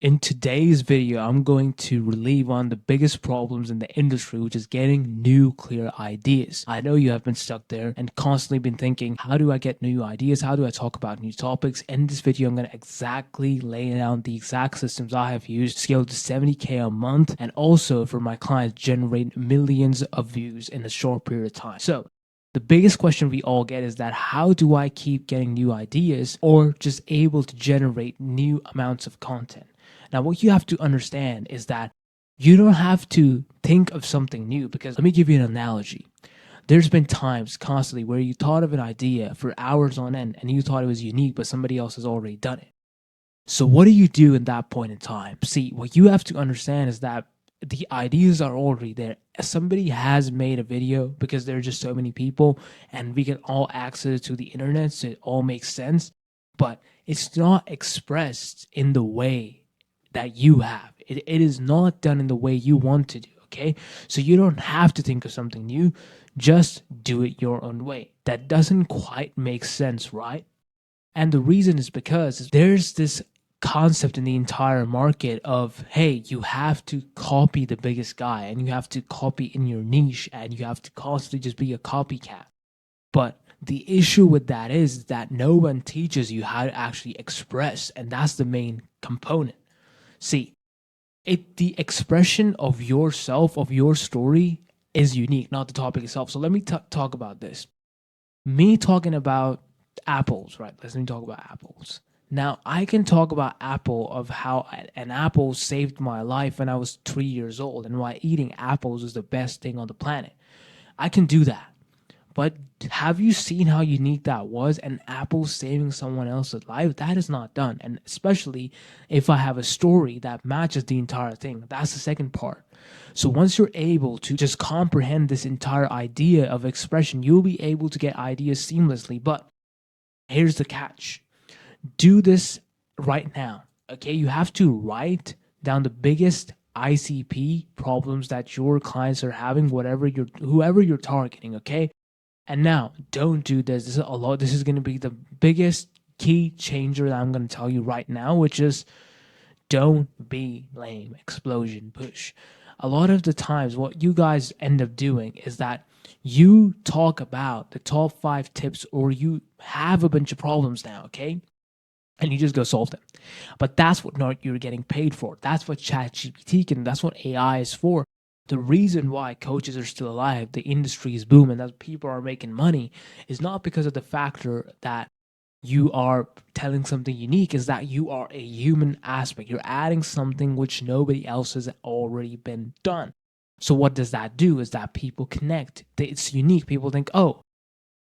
In today's video, I'm going to relieve on the biggest problems in the industry, which is getting new clear ideas. I know you have been stuck there and constantly been thinking, how do I get new ideas? How do I talk about new topics? In this video, I'm going to exactly lay down the exact systems I have used, scaled to 70K a month, and also for my clients generate millions of views in a short period of time. So the biggest question we all get is that how do I keep getting new ideas or just able to generate new amounts of content? Now, what you have to understand is that you don't have to think of something new, because let me give you an analogy. There's been times constantly where you thought of an idea for hours on end and you thought it was unique, but somebody else has already done it. So what do you do in that point in time? See, what you have to understand is that the ideas are already there. Somebody has made a video, because there are just so many people and we can all access to the internet, so it all makes sense, but it's not expressed in the way that you have. It is not done in the way you want to do, okay? So you don't have to think of something new, just do it your own way. That doesn't quite make sense, right? And the reason is because there's this concept in the entire market of, hey, you have to copy the biggest guy and you have to copy in your niche and you have to constantly just be a copycat. But the issue with that is that no one teaches you how to actually express, and that's the main component. See, the expression of yourself, of your story, is unique, not the topic itself. So let me talk about this. Me talking about apples, right? Let me talk about apples. Now, I can talk about apple, of how an apple saved my life when I was 3 years old and why eating apples is the best thing on the planet. I can do that. But have you seen how unique that was? An apple saving someone else's life? That is not done. And especially if I have a story that matches the entire thing. That's the second part. So once you're able to just comprehend this entire idea of expression, you'll be able to get ideas seamlessly. But here's the catch. Do this right now. Okay, you have to write down the biggest ICP problems that your clients are having, whoever you're targeting, okay? And now, don't do this. This is going to be the biggest key changer that I'm going to tell you right now, which is don't be lame. Explosion push. A lot of the times, what you guys end up doing is that you talk about the top 5 tips, or you have a bunch of problems now, okay? And you just go solve them. But that's what not you're getting paid for. That's what ChatGPT can. That's what AI is for. The reason why coaches are still alive, the industry is booming, that people are making money, is not because of the factor that you are telling something unique, is that you are a human aspect. You're adding something which nobody else has already been done. So what does that do is that people connect. It's unique. People think, oh,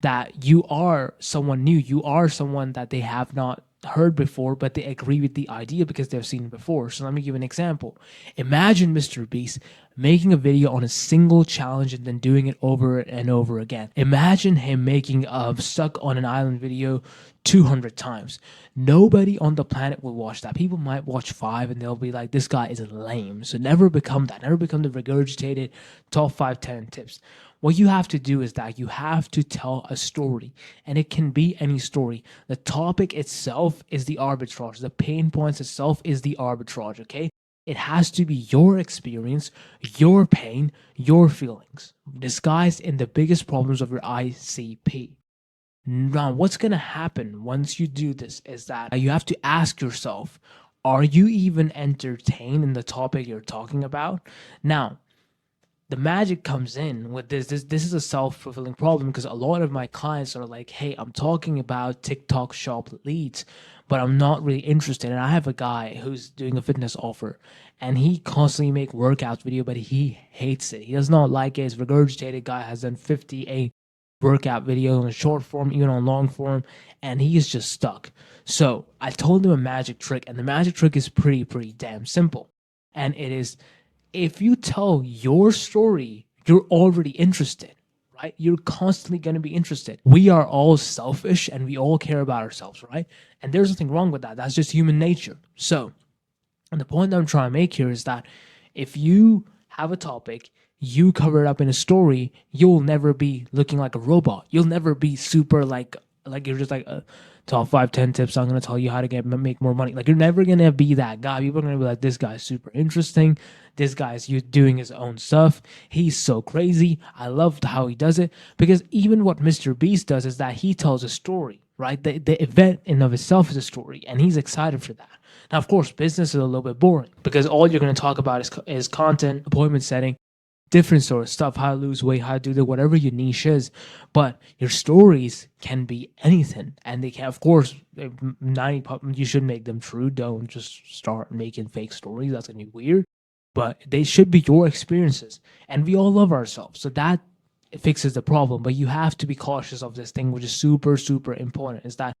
that you are someone new. You are someone that they have not heard before, but they agree with the idea because they've seen it before. So let me give an example. Imagine Mr. Beast making a video on a single challenge and then doing it over and over again. Imagine him making a stuck on an island video 200 times. Nobody on the planet will watch that. People might watch 5 and they'll be like, this guy is lame. So never become that. Never become the regurgitated top 5, 10 tips. What you have to do is that you have to tell a story, and it can be any story. The topic itself is the arbitrage. The pain points itself is the arbitrage, okay? It has to be your experience, your pain, your feelings, disguised in the biggest problems of your ICP. Now, what's going to happen once you do this is that you have to ask yourself, are you even entertained in the topic you're talking about? Now, the magic comes in with this is a self-fulfilling problem, because a lot of my clients are like, hey, I'm talking about TikTok shop leads, but I'm not really interested. And I have a guy who's doing a fitness offer, and he constantly make workout video, but he hates it. He does not like it. His regurgitated guy has done 58 workout videos on short form, even on long form, and he is just stuck. So I told him a magic trick, and the magic trick is pretty damn simple. And it is, if you tell your story, you're already interested, right? You're constantly going to be interested. We are all selfish and we all care about ourselves, right? And there's nothing wrong with that. That's just human nature. So, and the point that I'm trying to make here is that if you have a topic, you cover it up in a story, you'll never be looking like a robot. You'll never be super like Like you're just like top 5, 10 tips. I'm gonna tell you how to make more money. Like you're never gonna be that guy. People are gonna be like, this guy's super interesting. This guy's you doing his own stuff. He's so crazy. I love how he does it because even what Mr. Beast does is that he tells a story. Right, the event in of itself is a story, and he's excited for that. Now, of course, business is a little bit boring because all you're going to talk about is content, appointment setting, different sort of stuff, how to lose weight, how to do that, whatever your niche is. But your stories can be anything, and they can, of course, 90. You should make them true. Don't just start making fake stories. That's gonna be weird. But they should be your experiences, and we all love ourselves, so that fixes the problem. But you have to be cautious of this thing, which is super super important. Is that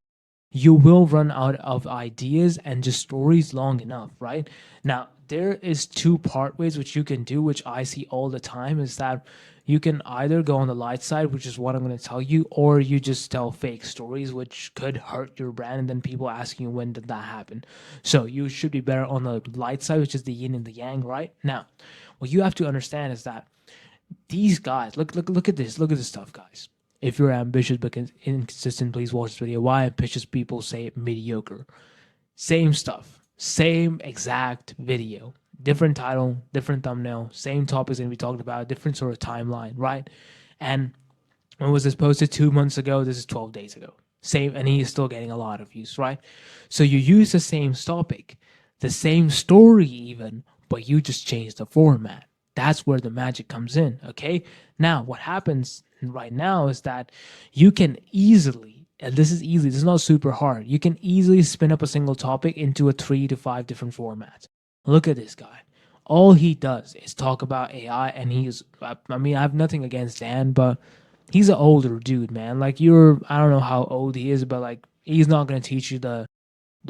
you will run out of ideas and just stories long enough, right? Now, there is two pathways which you can do, which I see all the time, is that you can either go on the light side, which is what I'm going to tell you, or you just tell fake stories, which could hurt your brand, and then people asking you when did that happen. So you should be better on the light side, which is the yin and the yang, right? Now, what you have to understand is that these guys, look at this stuff, guys. If you're ambitious but inconsistent, please watch this video. Why ambitious people say mediocre. Same stuff. Same exact video. Different title, different thumbnail, same topics going to be talked about, different sort of timeline, right? And when was this posted? 2 months ago. This is 12 days ago. Same, and he is still getting a lot of views, right? So you use the same topic, the same story even, but you just change the format. That's where the magic comes in, okay? Now, what happens right now is that you can easily, and this is easy, this is not super hard, you can easily spin up a single topic into a 3 to 5 different formats. Look at this guy. All he does is talk about AI, and I mean, I have nothing against Dan, but he's an older dude, man. Like I don't know how old he is, but like he's not going to teach you the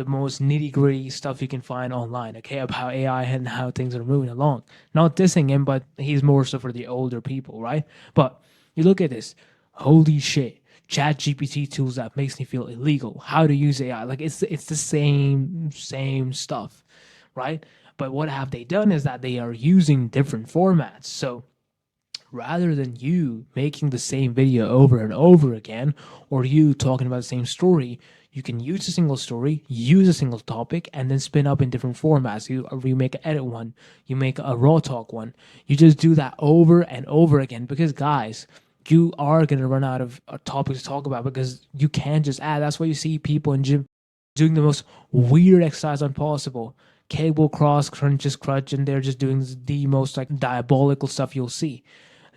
most nitty gritty stuff you can find online, okay, about AI and how things are moving along. Not dissing him, but he's more so for the older people, right? But you look at this, holy shit, Chat GPT tools that makes me feel illegal. How to use AI, like it's the same stuff, right? But what have they done is that they are using different formats. So rather than you making the same video over and over again, or you talking about the same story, you can use a single story, use a single topic, and then spin up in different formats. You make an edit one, you make a raw talk one. You just do that over and over again because, guys, you are going to run out of topics to talk about because you can't just add. That's why you see people in gym doing the most weird exercise impossible. Cable cross, crunches, crutch, and they're just doing the most like diabolical stuff you'll see.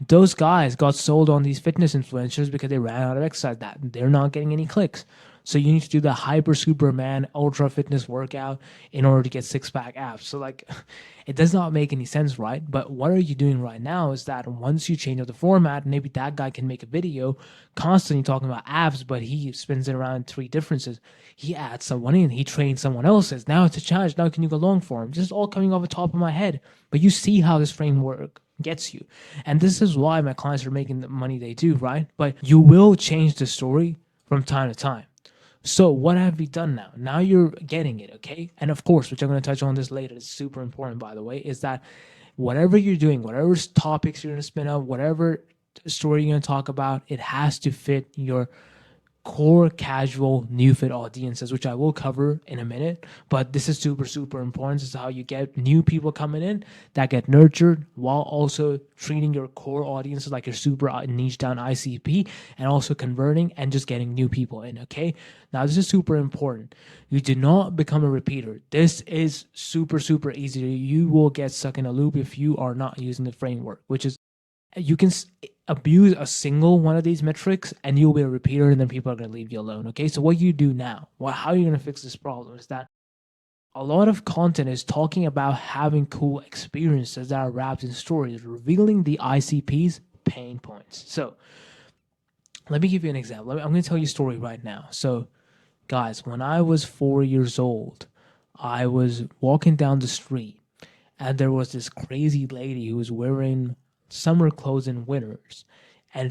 Those guys got sold on these fitness influencers because they ran out of exercise. That they're not getting any clicks. So you need to do the hyper superman ultra fitness workout in order to get six pack abs. So like it does not make any sense, right? But what are you doing right now is that once you change up the format, maybe that guy can make a video constantly talking about abs, but he spins it around three differences. He adds someone in, he trains someone else's. Now it's a challenge. Now can you go long for him? This is all coming off the top of my head. But you see how this framework gets you. And this is why my clients are making the money they do, right? But you will change the story from time to time. So what have we done now? Now you're getting it, okay? And of course, which I'm going to touch on this later, it's super important, by the way, is that whatever you're doing, whatever topics you're going to spin up, whatever story you're going to talk about, it has to fit your core casual new fit audiences, which I will cover in a minute. But this is super, super important. This is how you get new people coming in that get nurtured while also treating your core audiences like your super niche down ICP and also converting and just getting new people in. Okay. Now, this is super important. You do not become a repeater. This is super, super easy. You will get stuck in a loop if you are not using the framework, which is you can abuse a single one of these metrics and you'll be a repeater and then people are going to leave you alone. Okay. So what you do now, how are you going to fix this problem is that a lot of content is talking about having cool experiences that are wrapped in stories, revealing the ICP's pain points. So let me give you an example. I'm going to tell you a story right now. So guys, when I was 4 years old, I was walking down the street and there was this crazy lady who was wearing summer clothes in winters, and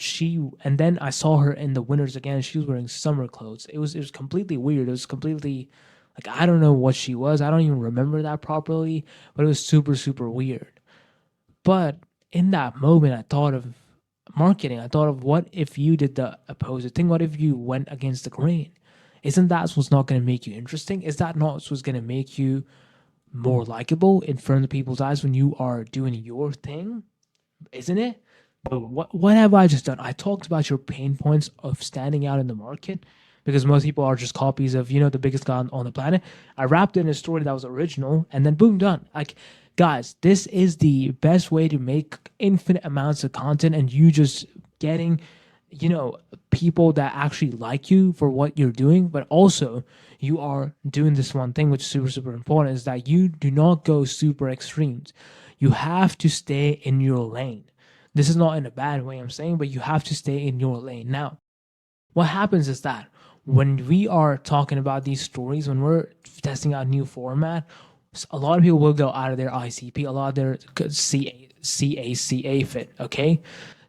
then I saw her in the winters again. She was wearing summer clothes. It was completely weird. It was completely like I don't know what she was. I don't even remember that properly, but it was super super weird. But in that moment, I thought of marketing. I thought of what if you did the opposite thing? What if you went against the grain? Isn't that what's not going to make you interesting? Is that not what's going to make you more likable in front of people's eyes when you are doing your thing? Isn't it? But what have I just done? I talked about your pain points of standing out in the market because most people are just copies of the biggest guy on the planet. I wrapped it in a story that was original, and then boom, done. Like, guys, this is the best way to make infinite amounts of content, and you just getting people that actually like you for what you're doing, but also you are doing this one thing which is super super important, is that you do not go super extremes. You have to stay in your lane. This is not in a bad way I'm saying, but you have to stay in your lane. Now, what happens is that when we are talking about these stories, when we're testing out new format, a lot of people will go out of their ICP, a lot of their CACA fit. Okay,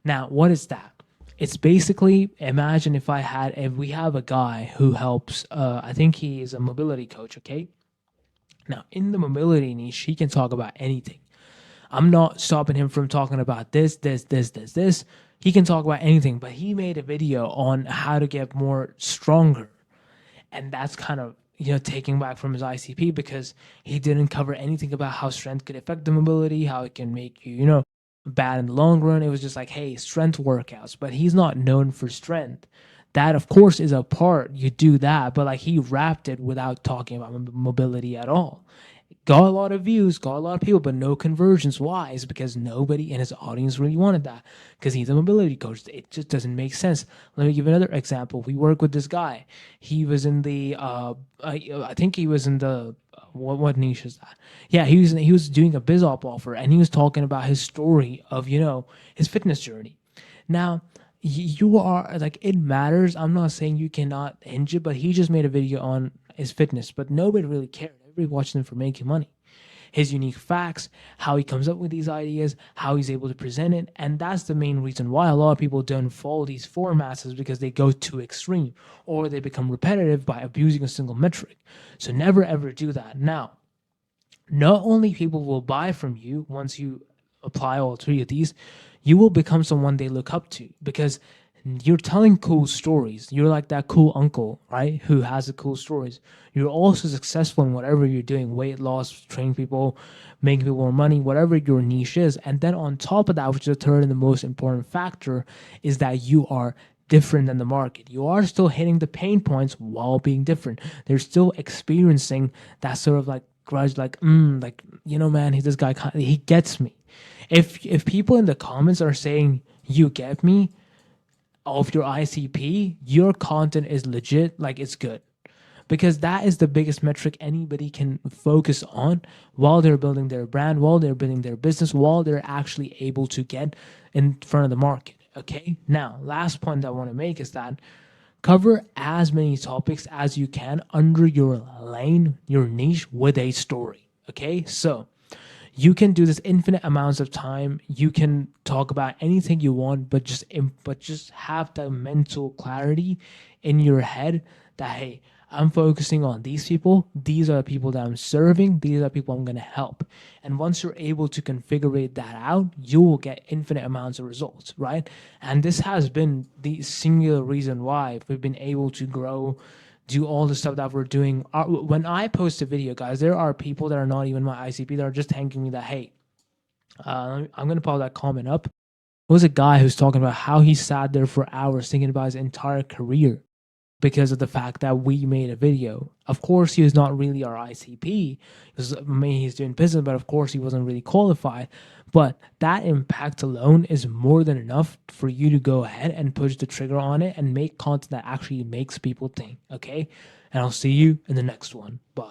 now what is that? It's basically, imagine if we have a guy who helps. I think he is a mobility coach. Okay, now in the mobility niche, he can talk about anything. I'm not stopping him from talking about this. He can talk about anything, but he made a video on how to get more stronger. And that's kind of, taking back from his ICP because he didn't cover anything about how strength could affect the mobility, how it can make you, bad in the long run. It was just like, hey, strength workouts, but he's not known for strength. That, of course, is a part. You do that, but like he wrapped it without talking about mobility at all. Got a lot of views, got a lot of people, but no conversions. Why? Is because nobody in his audience really wanted that because he's a mobility coach. It just doesn't make sense. Let me give another example. We work with this guy. He was in the, I think he was in the, what niche is that? Yeah, he was doing a BizOp offer, and he was talking about his story of his fitness journey. Now, you are like, it matters. I'm not saying you cannot hinge it, but he just made a video on his fitness, but nobody really cared. Everybody watching him for making money. His unique facts, how he comes up with these ideas, how he's able to present it, and that's the main reason why a lot of people don't follow these formats, is because they go too extreme or they become repetitive by abusing a single metric. So never ever do that. Now, not only people will buy from you once you apply all three of these, you will become someone they look up to because you're telling cool stories. You're like that cool uncle, right? Who has the cool stories. You're also successful in whatever you're doing, weight loss, training people, making people more money, whatever your niche is. And then on top of that, which is the third and the most important factor, is that you are different than the market. You are still hitting the pain points while being different. They're still experiencing that sort of like grudge, like, man, this guy, he gets me. If people in the comments are saying, you get me, of your ICP, your content is legit, like it's good. Because that is the biggest metric anybody can focus on while they're building their brand, while they're building their business, while they're actually able to get in front of the market. Okay. Now, last point I want to make is that cover as many topics as you can under your lane, your niche, with a story. Okay. So you can do this infinite amounts of time. You can talk about anything you want, but just have the mental clarity in your head that, hey, I'm focusing on these people. These are the people that I'm serving. These are the people I'm going to help. And once you're able to configure that out, you will get infinite amounts of results, right? And this has been the singular reason why we've been able to grow, do all the stuff that we're doing. When I post a video, guys, there are people that are not even my ICP that are just thanking me that, hey, I'm going to pop that comment up. There was a guy who's talking about how he sat there for hours thinking about his entire career because of the fact that we made a video. Of course, he was not really our ICP. He's doing business, but of course, he wasn't really qualified. But that impact alone is more than enough for you to go ahead and push the trigger on it and make content that actually makes people think, okay? And I'll see you in the next one. Bye.